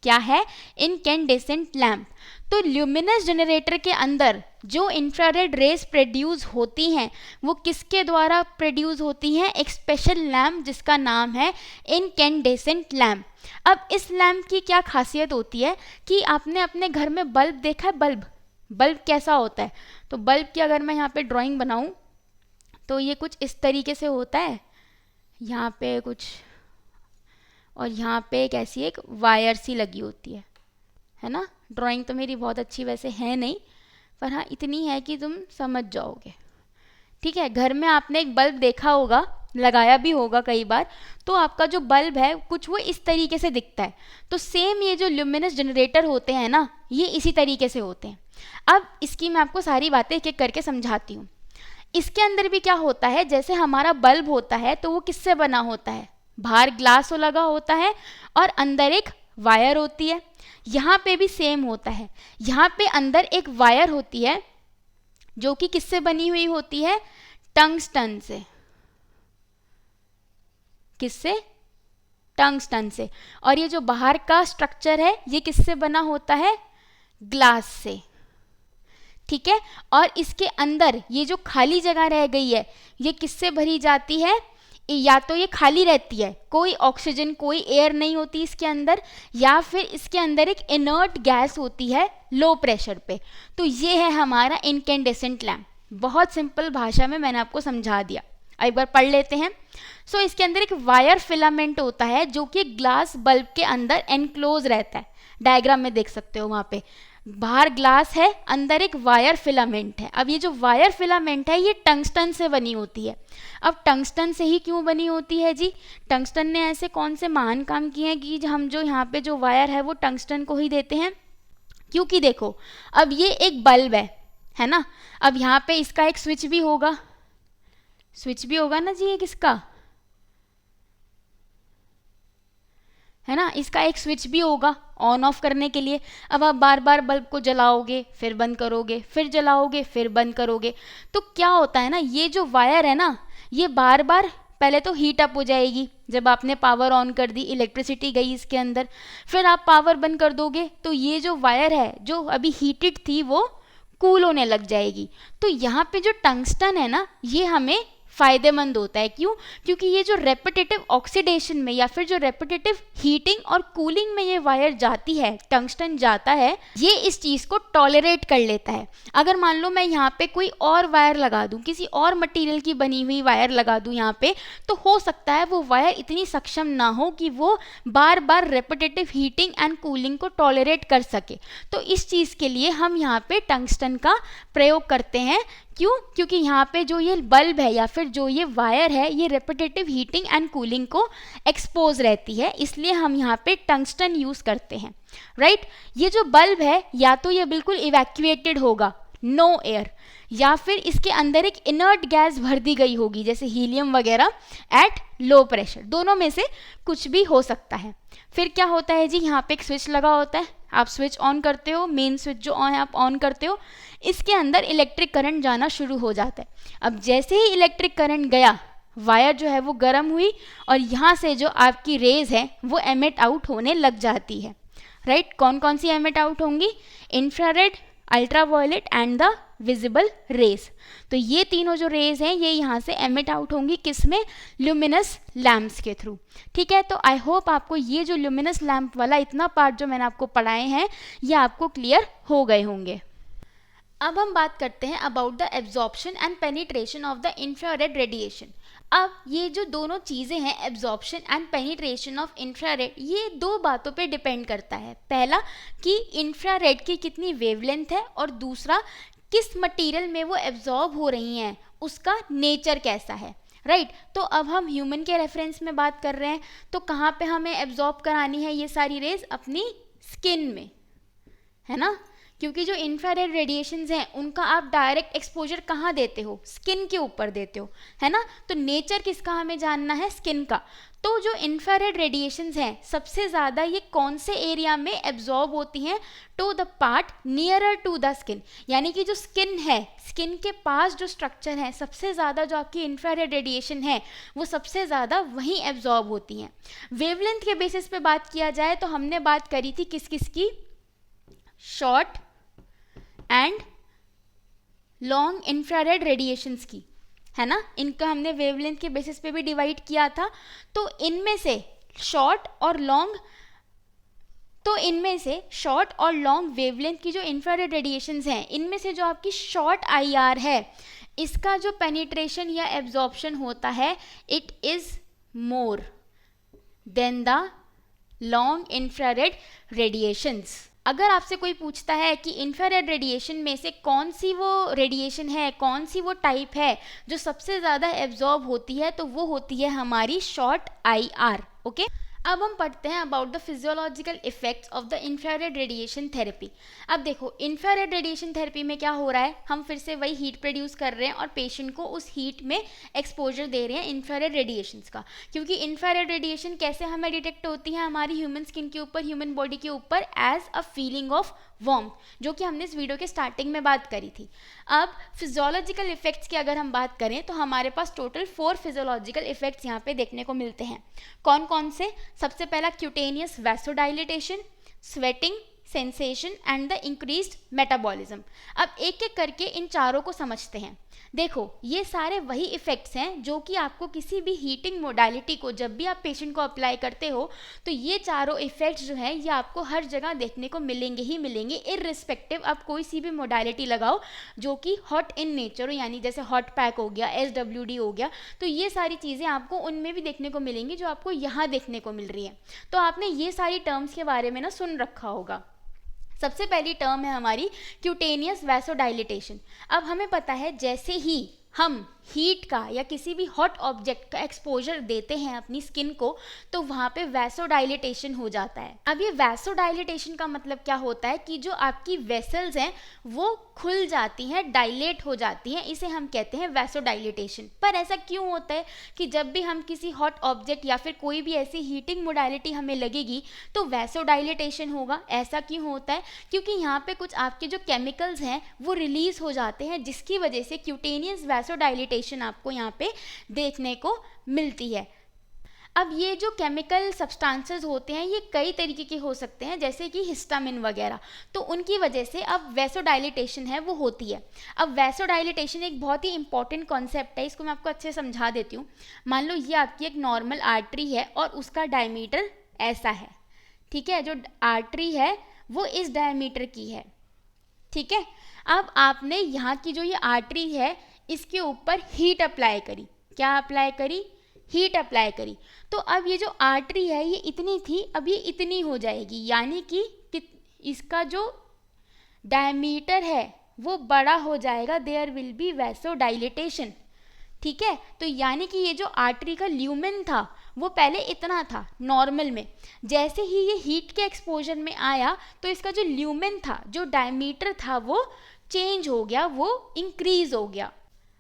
क्या है? Incandescent lamp. तो ल्यूमिनस जनरेटर के अंदर जो इंफ्रारेड रेज प्रोड्यूस होती हैं वो किसके द्वारा प्रोड्यूस होती हैं? एक स्पेशल लैंप जिसका नाम है इनकैंडेसेंट लैंप। अब इस लैंप की क्या खासियत होती है कि आपने अपने घर में बल्ब देखा है? बल्ब कैसा होता है? तो बल्ब की अगर मैं यहाँ पे ड्राइंग बनाऊँ तो ये कुछ इस तरीके से होता है, यहाँ पे कुछ, और यहाँ पे एक ऐसी एक वायर सी लगी होती है ना। ड्राइंग तो मेरी बहुत अच्छी वैसे है नहीं, पर हाँ इतनी है कि तुम समझ जाओगे। ठीक है, घर में आपने एक बल्ब देखा होगा, लगाया भी होगा कई बार, तो आपका जो बल्ब है कुछ वो इस तरीके से दिखता है। तो सेम ये जो ल्यूमिनस जनरेटर होते हैं ना, ये इसी तरीके से होते हैं। अब इसकी मैं आपको सारी बातें एक एक करके समझाती हूँ। इसके अंदर भी क्या होता है, जैसे हमारा बल्ब होता है तो वो किससे बना होता है? बाहर ग्लास लगा होता है और अंदर एक वायर होती है। यहाँ पे भी सेम होता है, यहाँ पे अंदर एक वायर होती है जो कि किससे बनी हुई होती है? टंगस्टन से। किससे? टंगस्टन से। और ये जो बाहर का स्ट्रक्चर है ये किससे बना होता है? ग्लास से। ठीक है, और इसके अंदर ये जो खाली जगह रह गई है ये किससे भरी जाती है? या तो ये खाली रहती है, कोई ऑक्सीजन कोई एयर नहीं होती इसके अंदर, या फिर इसके अंदर एक इनर्ट गैस होती है लो प्रेशर पे। तो ये है हमारा इनकैंडेसेंट लैंप। बहुत सिंपल भाषा में मैंने आपको समझा दिया, एक बार पढ़ लेते हैं। सो इसके अंदर एक वायर फिलामेंट होता है जो कि ग्लास बल्ब के अंदर एनक्लोज रहता है। डायग्राम में देख सकते हो, वहाँ पे बाहर ग्लास है, अंदर एक वायर फिलामेंट है। अब ये जो वायर फिलामेंट है ये टंगस्टन से बनी होती है। अब टंगस्टन से ही क्यों बनी होती है जी? टंगस्टन ने ऐसे कौन से महान काम किए हैं कि हम जो यहाँ पे जो वायर है वो टंगस्टन को ही देते हैं? क्योंकि देखो, अब ये एक बल्ब है ना, अब यहाँ पे इसका एक स्विच भी होगा ना जी, ये किसका है ना, इसका एक स्विच भी होगा ऑन ऑफ करने के लिए। अब आप बार बार बल्ब को जलाओगे फिर बंद करोगे, फिर जलाओगे फिर बंद करोगे, तो क्या होता है ना, ये जो वायर है ना ये बार बार पहले तो हीट अप हो जाएगी। जब आपने पावर ऑन कर दी, इलेक्ट्रिसिटी गई इसके अंदर, फिर आप पावर बंद कर दोगे तो ये जो वायर है जो अभी हीटेड थी वो कूल होने लग जाएगी। तो यहाँ पे जो टंगस्टन है ना ये हमें फ़ायदेमंद होता है। क्यों? क्योंकि ये जो रेपिटेटिव ऑक्सीडेशन में या फिर जो रेपिटेटिव हीटिंग और कूलिंग में ये वायर जाती है, टंगस्टन जाता है, ये इस चीज़ को टॉलरेट कर लेता है। अगर मान लो मैं यहाँ पे कोई और वायर लगा दूँ, किसी और मटेरियल की बनी हुई वायर लगा दूँ यहाँ पे, तो हो सकता है वो वायर इतनी सक्षम ना हो कि वो बार बार रेपिटेटिव हीटिंग एंड कूलिंग को टॉलरेट कर सके। तो इस चीज़ के लिए हम यहाँ पे टंगस्टन का प्रयोग करते हैं। क्यों? क्योंकि यहाँ पे जो ये बल्ब है या फिर जो ये वायर है ये रेपिटेटिव हीटिंग एंड कूलिंग को एक्सपोज रहती है, इसलिए हम यहाँ पे टंगस्टन यूज़ करते हैं, राइट। ये जो बल्ब है या तो ये बिल्कुल इवैक्यूएटेड होगा, नो एयर, या फिर इसके अंदर एक इनर्ट गैस भर दी गई होगी जैसे हीलियम वगैरह एट लो प्रेशर, दोनों में से कुछ भी हो सकता है। फिर क्या होता है जी, यहाँ पे एक स्विच लगा होता है, आप स्विच ऑन करते हो, मेन स्विच जो ऑन है आप ऑन करते हो, इसके अंदर इलेक्ट्रिक करंट जाना शुरू हो जाता है। अब जैसे ही इलेक्ट्रिक करंट गया, वायर जो है वो गर्म हुई और यहाँ से जो आपकी रेज है वो एमिट आउट होने लग जाती है, राइट। कौन कौन सी एमिट आउट होंगी? Infrared, ultraviolet and the visible raise. तो ये तीनों जो रेज हैं ये यहाँ से एमिट आउट होंगी किस में, ल्यूमिनस लैम्प्स के थ्रू। ठीक है, तो आई होप आपको ये जो ल्यूमिनस लैम्प वाला इतना पार्ट जो मैंने आपको पढ़ाए हैं ये आपको क्लियर हो गए होंगे। अब हम बात करते हैं about the absorption and penetration of the infrared radiation. अब ये जो दोनों चीज़ें हैं, absorption and penetration of infrared, ये दो बातों पे डिपेंड करता है। पहला कि इंफ्रारेड की कितनी वेवलेंथ है, और दूसरा किस मटेरियल में वो एब्जॉर्ब हो रही हैं, उसका नेचर कैसा है। राइट तो अब हम ह्यूमन के रेफरेंस में बात कर रहे हैं, तो कहाँ पे हमें एब्जॉर्ब करानी है ये सारी रेज, अपनी स्किन में, है ना, क्योंकि जो इंफ्रारेड रेडिएशंस हैं उनका आप डायरेक्ट एक्सपोजर कहाँ देते हो, स्किन के ऊपर देते हो, है ना। तो नेचर किसका हमें जानना है, स्किन का। तो जो इंफ्रारेड रेडिएशंस हैं सबसे ज़्यादा ये कौन से एरिया में एब्जॉर्ब होती हैं, to the part nearer to the skin, यानी कि जो स्किन है, स्किन के पास जो स्ट्रक्चर है, सबसे ज़्यादा जो आपकी इंफ्रारेड रेडिएशन है वो सबसे ज़्यादा वहीं एब्जॉर्ब होती हैं। वेवलेंथ के बेसिस पे बात किया जाए तो हमने बात करी थी किस किस की, short and long infrared radiations की, है ना। इनका हमने वेवलेंथ के बेसिस पे भी डिवाइड किया था। तो इनमें से शॉर्ट और लॉन्ग वेवलेंथ की जो इंफ्रारेड रेडिएशंस हैं, इनमें से जो आपकी शॉर्ट IR है, इसका जो पेनिट्रेशन या एब्जॉर्प्शन होता है, it is more than the long infrared radiations. अगर आपसे कोई पूछता है कि इंफ्रारेड रेडिएशन में से कौन सी वो रेडिएशन है, कौन सी वो टाइप है जो सबसे ज़्यादा एब्जॉर्ब होती है, तो वो होती है हमारी शॉर्ट IR। ओके, अब हम पढ़ते हैं about the physiological effects of the infrared radiation therapy. अब देखो इंफ्रारेड रेडिएशन थेरेपी में क्या हो रहा है, हम फिर से वही हीट प्रोड्यूस कर रहे हैं और पेशेंट को उस हीट में एक्सपोजर दे रहे हैं इंफ्रारेड रेडिएशंस का। क्योंकि इंफ्रारेड रेडिएशन कैसे हमें डिटेक्ट होती है हमारी ह्यूमन स्किन के ऊपर, ह्यूमन बॉडी के ऊपर, as a feeling of warm, जो कि हमने इस वीडियो के स्टार्टिंग में बात करी थी। अब फिजियोलॉजिकल इफेक्ट्स की अगर हम बात करें तो हमारे पास टोटल 4 फिजियोलॉजिकल इफेक्ट्स यहाँ पे देखने को मिलते हैं। कौन कौन से, सबसे पहला cutaneous vasodilatation, sweating sensation and the increased metabolism. अब एक एक करके इन चारों को समझते हैं। देखो ये सारे वही इफेक्ट्स हैं जो कि आपको किसी भी हीटिंग मोडालिटी को जब भी आप पेशेंट को अप्लाई करते हो तो ये चारों इफेक्ट्स जो हैं ये आपको हर जगह देखने को मिलेंगे ही मिलेंगे, इररिस्पेक्टिव आप कोई सी भी मोडालिटी लगाओ जो कि हॉट इन नेचर हो, यानी जैसे हॉट पैक हो गया, SWD हो गया, तो ये सारी चीज़ें आपको उनमें भी देखने को मिलेंगी जो आपको यहाँ देखने को मिल रही है। तो आपने ये सारी टर्म्स के बारे में ना सुन रखा होगा। सबसे पहली टर्म है हमारी क्यूटेनियस वैसोडाइलेटेशन। अब हमें पता है जैसे ही हम हीट का या किसी भी हॉट ऑब्जेक्ट का एक्सपोजर देते हैं अपनी स्किन को तो वहाँ पे वैसोडाइलेटेशन हो जाता है। अब ये वैसोडाइलेटेशन का मतलब क्या होता है कि जो आपकी वेसल्स हैं वो खुल जाती हैं, डायलेट हो जाती हैं, इसे हम कहते हैं वैसोडाइलेटेशन। पर ऐसा क्यों होता है कि जब भी हम किसी हॉट ऑब्जेक्ट या फिर कोई भी ऐसी हीटिंग मोडालिटी हमें लगेगी तो वैसोडाइलेटेशन होगा? ऐसा क्यों होता है? क्योंकि यहाँ पे कुछ आपके जो केमिकल्स हैं वो रिलीज हो जाते हैं जिसकी वजह से क्यूटेनियस वैसोडाइलेटेशन आपको यहाँ पे देखने को मिलती है। अब ये जो केमिकल सब्सटेंसेस होते हैं ये कई तरीके के हो सकते हैं, जैसे कि हिस्टामिन वगैरह, तो उनकी वजह से अब वैसोडाइलेटेशन है वो होती है। अब वैसोडाइलेटेशन एक बहुत ही इंपॉर्टेंट कॉन्सेप्ट है, इसको मैं आपको अच्छे से समझा देती हूँ। मान लो ये आपकी एक नॉर्मल आर्टरी है और उसका डायमीटर ऐसा है, ठीक है, जो आर्टरी है वो इस डायमीटर की है, ठीक है। अब आपने यहाँ की जो ये आर्टरी है इसके ऊपर हीट अप्लाई करी, क्या अप्लाई करी? हीट अप्लाई करी। तो अब ये जो आर्टरी है ये इतनी थी, अब ये इतनी हो जाएगी, यानी कि इसका जो डायमीटर है वो बड़ा हो जाएगा, देयर विल बी वैसोडाइलेटेशन, ठीक है। तो यानी कि ये जो आर्टरी का ल्यूमेन था वो पहले इतना था नॉर्मल में, जैसे ही ये हीट के एक्सपोजर में आया तो इसका जो ल्यूमेन था, जो डायमीटर था, वो चेंज हो गया, वो इंक्रीज हो गया,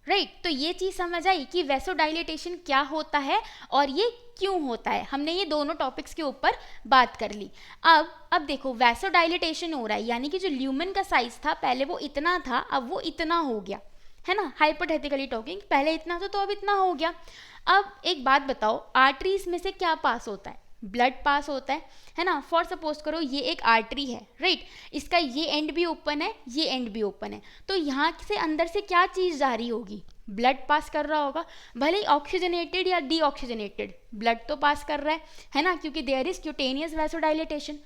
राइट। तो ये चीज़ समझ आई कि वैसोडाइलेटेशन क्या होता है और ये क्यों होता है। हमने ये दोनों टॉपिक्स के ऊपर बात कर ली। अब देखो वैसोडाइलेटेशन हो रहा है, यानी कि जो ल्यूमेन का साइज था पहले वो इतना था, अब वो इतना हो गया, है ना, हाइपोथेटिकली टॉकिंग, पहले इतना था तो अब इतना हो गया। अब एक बात बताओ, आर्टरीज में से क्या पास होता है? ब्लड पास होता है ना। फॉर सपोज करो ये एक आर्टरी है, राइट, इसका ये एंड भी ओपन है, ये एंड भी ओपन है, तो यहाँ से अंदर से क्या चीज़ जा रही होगी, ब्लड पास कर रहा होगा, भले ही ऑक्सीजनेटेड या डीऑक्सीजनेटेड, ब्लड तो पास कर रहा है ना, क्योंकि देयर इज क्यूटेनियस वैसोडाइलेटेशन।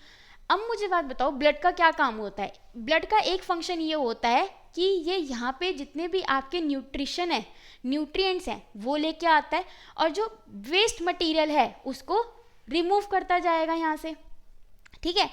अब मुझे बात बताओ, ब्लड का क्या काम होता है? ब्लड का एक फंक्शन ये होता है कि ये यहाँ पे जितने भी आपके न्यूट्रिशन है, न्यूट्रिएंट्स हैं, वो लेके आता है, और जो वेस्ट मटेरियल है उसको रिमूव करता जाएगा यहाँ से, ठीक है।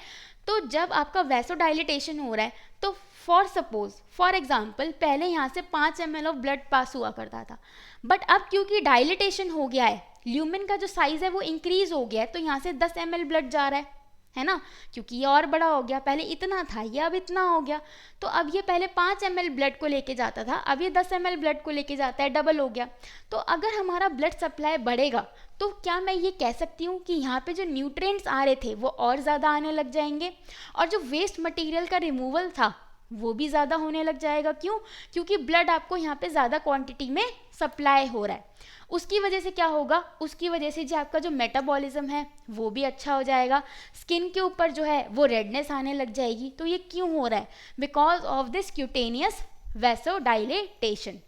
तो जब आपका वैसोडाइलेटेशन हो रहा है तो फॉर एग्जाम्पल पहले यहाँ से 5 ml ऑफ ब्लड पास हुआ करता था, बट अब क्योंकि डायलिटेशन हो गया है, ल्यूमेन का जो साइज है वो इंक्रीज हो गया है, तो यहाँ से 10 ml ब्लड जा रहा है ना, क्योंकि ये और बड़ा हो गया, पहले इतना था, ये अब इतना हो गया। तो अब ये पहले 5 ml ब्लड को लेके जाता था, अब ये 10 ml ब्लड को लेके जाता है, डबल हो गया। तो अगर हमारा ब्लड सप्लाई बढ़ेगा तो क्या मैं ये कह सकती हूँ कि यहाँ पे जो न्यूट्रिएंट्स आ रहे थे वो और ज़्यादा आने लग जाएंगे, और जो वेस्ट मटेरियल का रिमूवल था वो भी ज़्यादा होने लग जाएगा। क्यों? क्योंकि ब्लड आपको यहाँ पे ज़्यादा क्वांटिटी में सप्लाई हो रहा है। उसकी वजह से क्या होगा? उसकी वजह से जो आपका जो मेटाबॉलिज्म है वो भी अच्छा हो जाएगा, स्किन के ऊपर जो है वो रेडनेस आने लग जाएगी। तो ये क्यों हो रहा है? Because of this cutaneous vasodilatation.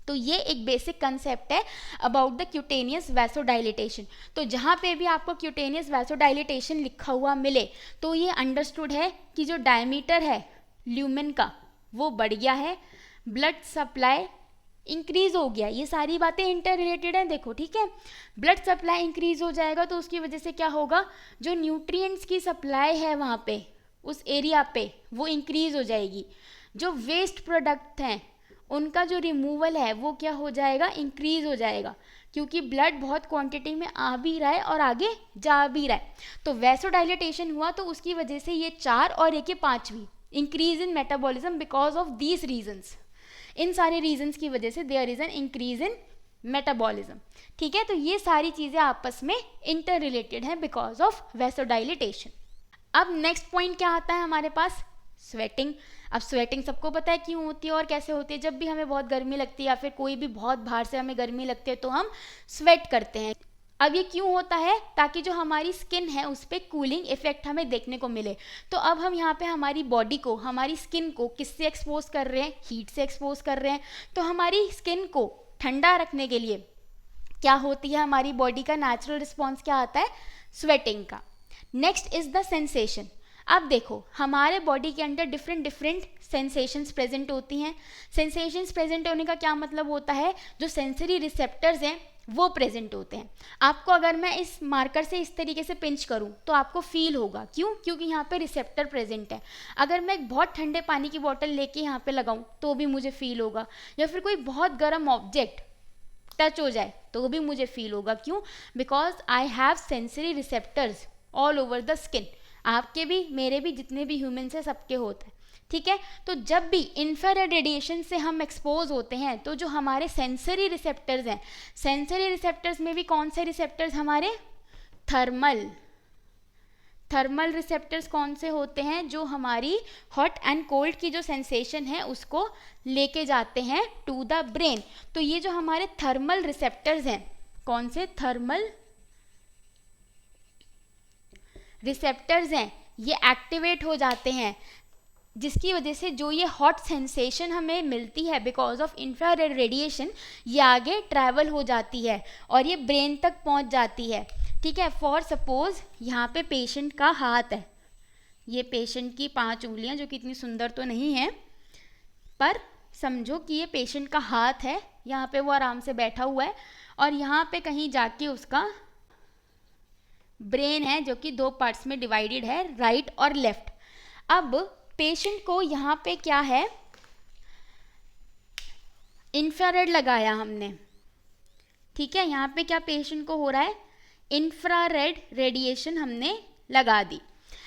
तो ये एक बेसिक कंसेप्ट है अबाउट द क्यूटेनियस वैसोडाइलेटेशन। तो जहाँ पे भी आपको क्यूटेनियस वैसोडाइलेटेशन लिखा हुआ मिले तो ये अंडरस्टूड है कि जो डायमीटर है ल्यूमेन का वो बढ़ गया है, ब्लड सप्लाई इंक्रीज हो गया। ये सारी बातें इंटर रिलेटेड हैं, देखो, ठीक है। ब्लड सप्लाई इंक्रीज हो जाएगा तो उसकी वजह से क्या होगा, जो न्यूट्रिएंट्स की सप्लाई है वहाँ पे उस एरिया पे वो इंक्रीज हो जाएगी। जो वेस्ट प्रोडक्ट हैं उनका जो रिमूवल है वो क्या हो जाएगा, इंक्रीज हो जाएगा, क्योंकि ब्लड बहुत क्वांटिटी में आ भी रहा है और आगे जा भी रहा है। तो वैसोडाइलेटेशन हुआ तो उसकी वजह से ये 4 और एक 5वीं increase in metabolism because of these reasons. इन सारे रीजंस की वजह से there is an increase in metabolism, ठीक है। तो ये सारी चीज़ें आपस में इंटर रिलेटेड हैं बिकॉज ऑफ वैसोडाइलेटेशन। अब नेक्स्ट पॉइंट क्या आता है हमारे पास, स्वेटिंग। अब स्वेटिंग सबको पता है क्यों होती है और कैसे होती है। जब भी हमें बहुत गर्मी लगती है या फिर कोई भी बहुत बाहर से हमें गर्मी लगती है तो हम स्वेट करते हैं। अब ये क्यों होता है? ताकि जो हमारी स्किन है उस पर कूलिंग इफेक्ट हमें देखने को मिले। तो अब हम यहाँ पे हमारी बॉडी को, हमारी स्किन को किससे एक्सपोज कर रहे हैं? हीट से एक्सपोज कर रहे हैं। तो हमारी स्किन को ठंडा रखने के लिए क्या होती है, हमारी बॉडी का नेचुरल रिस्पॉन्स क्या आता है? स्वेटिंग का। Next is the sensation. अब देखो हमारे बॉडी के अंदर डिफरेंट सेंसेशंस प्रेजेंट होती हैं। सेंसेशंस प्रेजेंट होने का क्या मतलब होता है? जो सेंसरी रिसेप्टर्स हैं वो प्रेजेंट होते हैं। आपको अगर मैं इस मार्कर से इस तरीके से पिंच करूं तो आपको फील होगा, क्यों? क्योंकि यहाँ पे रिसेप्टर प्रेजेंट है। अगर मैं एक बहुत ठंडे पानी की बोतल लेके यहाँ पे लगाऊं तो भी मुझे फील होगा, या फिर कोई बहुत गर्म ऑब्जेक्ट टच हो जाए तो भी मुझे फील होगा। क्यों? Because I have sensory receptors all over the skin. आपके भी, मेरे भी, जितने भी ह्यूमन्स हैं सबके होते हैं, ठीक है। तो जब भी इंफ्रारेड रेडिएशन से हम एक्सपोज होते हैं तो जो हमारे सेंसरी रिसेप्टर्स हैं, सेंसरी रिसेप्टर्स में भी कौन से रिसेप्टर्स हमारे? थर्मल रिसेप्टर्स कौन से होते हैं? जो हमारी हॉट एंड कोल्ड की जो सेंसेशन है उसको लेके जाते हैं टू द ब्रेन। तो ये जो हमारे थर्मल रिसेप्टर्स हैं, कौन से? थर्मल रिसेप्टर्स हैं, ये एक्टिवेट हो जाते हैं, जिसकी वजह से जो ये हॉट सेंसेशन हमें मिलती है बिकॉज ऑफ इंफ्रारेड रेडिएशन, ये आगे ट्रैवल हो जाती है और ये ब्रेन तक पहुंच जाती है, ठीक है। फॉर सपोज यहाँ पे पेशेंट का हाथ है, ये पेशेंट की 5 उंगलियां जो कि इतनी सुंदर तो नहीं है, पर समझो कि ये पेशेंट का हाथ है, यहाँ पे वो आराम से बैठा हुआ है और यहाँ पे कहीं जाके उसका ब्रेन है जो कि 2 पार्ट्स में डिवाइडेड है, राइट और लेफ्ट। अब पेशेंट को यहाँ पे क्या है, इंफ्रारेड लगाया हमने, ठीक है। यहाँ पे क्या पेशेंट को हो रहा है? इंफ्रारेड रेडिएशन हमने लगा दी।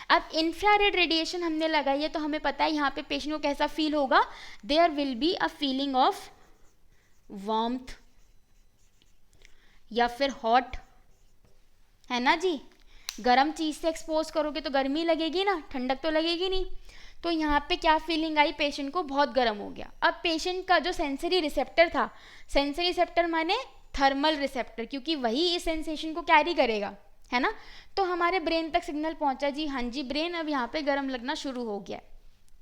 अब इंफ्रारेड रेडिएशन हमने लगाई है तो हमें पता है यहाँ पे पेशेंट को कैसा फील होगा? There will be a feeling of warmth या फिर हॉट, है ना जी। गर्म चीज से एक्सपोज करोगे तो गर्मी लगेगी ना, ठंडक तो लगेगी नहीं। तो यहाँ पे क्या फीलिंग आई? पेशेंट को बहुत गर्म हो गया। अब पेशेंट का जो सेंसरी रिसेप्टर था, सेंसरी रिसेप्टर माने थर्मल रिसेप्टर, क्योंकि वही इस सेंसेशन को कैरी करेगा, है ना। तो हमारे ब्रेन तक सिग्नल पहुंचा जी, हाँ जी ब्रेन अब यहाँ पे गर्म लगना शुरू हो गया।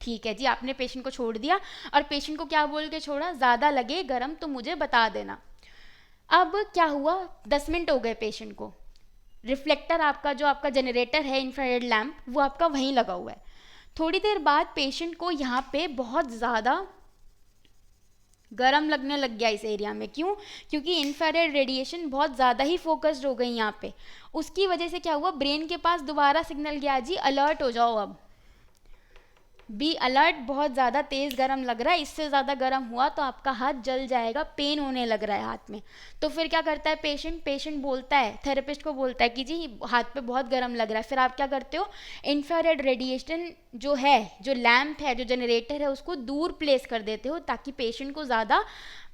ठीक है जी, आपने पेशेंट को छोड़ दिया और पेशेंट को क्या बोल के छोड़ा, ज़्यादा लगे गर्म तो मुझे बता देना। अब क्या हुआ, 10 मिनट हो गए पेशेंट को, रिफ्लेक्टर आपका जो आपका जनरेटर है इंफ्रारेड लैम्प वो आपका वहीं लगा हुआ है। थोड़ी देर बाद पेशेंट को यहाँ पे बहुत ज़्यादा गर्म लगने लग गया इस एरिया में। क्यों? क्योंकि इंफ्रारेड रेडिएशन बहुत ज़्यादा ही फोकस्ड हो गई यहाँ पे। उसकी वजह से क्या हुआ, ब्रेन के पास दोबारा सिग्नल गया जी अलर्ट हो जाओ, अब बी अलर्ट, बहुत ज़्यादा तेज़ गर्म लग रहा है, इससे ज़्यादा गर्म हुआ तो आपका हाथ जल जाएगा, पेन होने लग रहा है हाथ में। तो फिर क्या करता है पेशेंट बोलता है, थेरेपिस्ट को बोलता है कि जी हाथ पे बहुत गर्म लग रहा है। फिर आप क्या करते हो, इंफ्रारेड रेडिएशन जो है, जो लैम्प है, जो जनरेटर है, उसको दूर प्लेस कर देते हो ताकि पेशेंट को ज़्यादा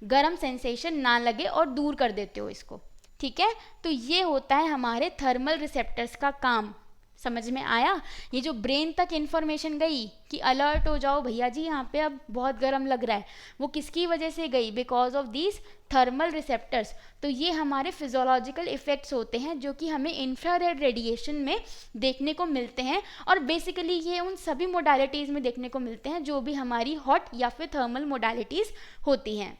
गर्म सेंसेशन ना लगे और दूर कर देते हो इसको। ठीक है, तो ये होता है हमारे थर्मल रिसेप्टर्स का काम। समझ में आया? ये जो ब्रेन तक इन्फॉर्मेशन गई कि अलर्ट हो जाओ भैया जी यहाँ पे अब बहुत गर्म लग रहा है, वो किसकी वजह से गई, because of these thermal receptors. तो ये हमारे फिजियोलॉजिकल इफेक्ट्स होते हैं जो कि हमें इंफ्रारेड रेडिएशन में देखने को मिलते हैं, और बेसिकली ये उन सभी मोडालिटीज़ में देखने को मिलते हैं जो भी हमारी हॉट या फिर थर्मल मोडालिटीज़ होती हैं।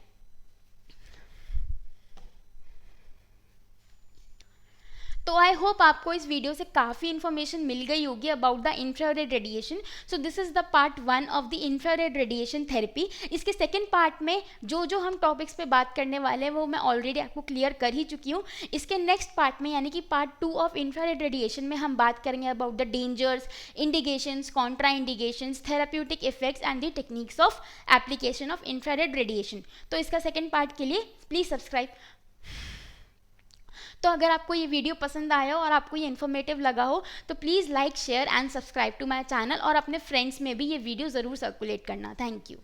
तो आई होप आपको इस वीडियो से काफ़ी इन्फॉर्मेशन मिल गई होगी about the infrared radiation. So this is the part 1 of the infrared radiation therapy. इसके सेकेंड पार्ट में जो हम टॉपिक्स पे बात करने वाले हैं वो मैं ऑलरेडी आपको क्लियर कर ही चुकी हूँ। इसके नेक्स्ट पार्ट में यानी कि पार्ट 2 ऑफ इंफ्रारेड रेडिएशन में हम बात करेंगे about the dangers, indications, Contra indications, therapeutic effects and the techniques of application of infrared radiation. तो इसका सेकेंड पार्ट के लिए प्लीज़ सब्सक्राइब। तो अगर आपको ये वीडियो पसंद आया हो और आपको ये इन्फॉर्मेटिव लगा हो तो please like, share and subscribe to my channel, और अपने फ्रेंड्स में भी ये वीडियो ज़रूर सर्कुलेट करना। Thank you.